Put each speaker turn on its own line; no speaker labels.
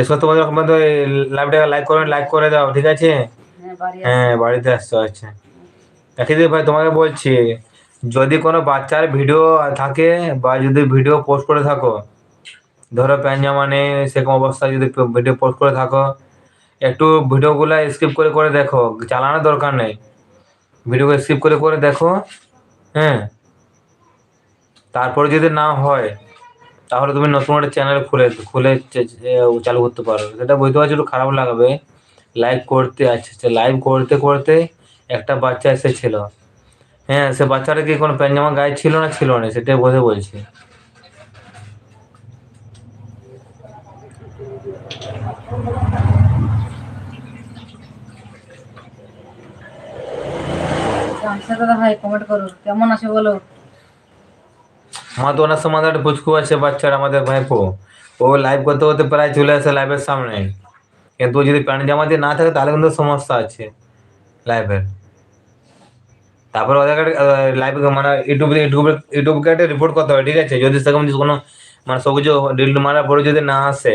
এসব তোমাদের তোমাদের লাইভটা লাইক করে দাও, ঠিক আছে? হ্যাঁ, বাড়িতে আসছো, আচ্ছা। একই ভাই তোমাকে বলছি, যদি কোনো বাচ্চার ভিডিও থাকে বা যদি ভিডিও পোস্ট করে থাকো, ধরো প্যান্ট জামা নেই সেরকম অবস্থায় যদি ভিডিও পোস্ট করে থাকো, একটু ভিডিওগুলো স্কিপ করে করে দেখো, চালানোর দরকার নেই, ভিডিও স্কিপ করে করে দেখো। হ্যাঁ, তারপরে যদি না হয় তাহলে তুমি নতুন একটা চ্যানেল খুলে খুলে চালু করতে পারো। সেটা বুঝতে পারছি একটু খারাপ লাগবে, লাইভ করতে, আচ্ছা আচ্ছা, লাইভ করতে করতে একটা বাচ্চা এসেছিল। হ্যাঁ, সে বাচ্চাটা কি কোনো প্যান্ট জামা গায়ে ছিল না ছিল না সেটাই বোঝে বলছি।
দাদা ভাই কমেন্ট করো, কেমন আছে বলো।
আমার তো ওনার সমাজে একটা পুচকু আছে বাচ্চার, আমাদের ভাইপো, ও লাইভ করতে করতে প্রায় চলে আসে লাইভের সামনে, কিন্তু ও যদি প্যান্ট জামা দিয়ে না থাকে তাহলে কিন্তু সমস্যা আছে লাইভের। তারপরে ওদেরকে লাইভ মানে ইউটিউবকে একটা রিপোর্ট করতে হবে, ঠিক আছে? যদি সেরকম যদি কোনো মানে সব কিছু ডিলিট মারার পরে যদি না আসে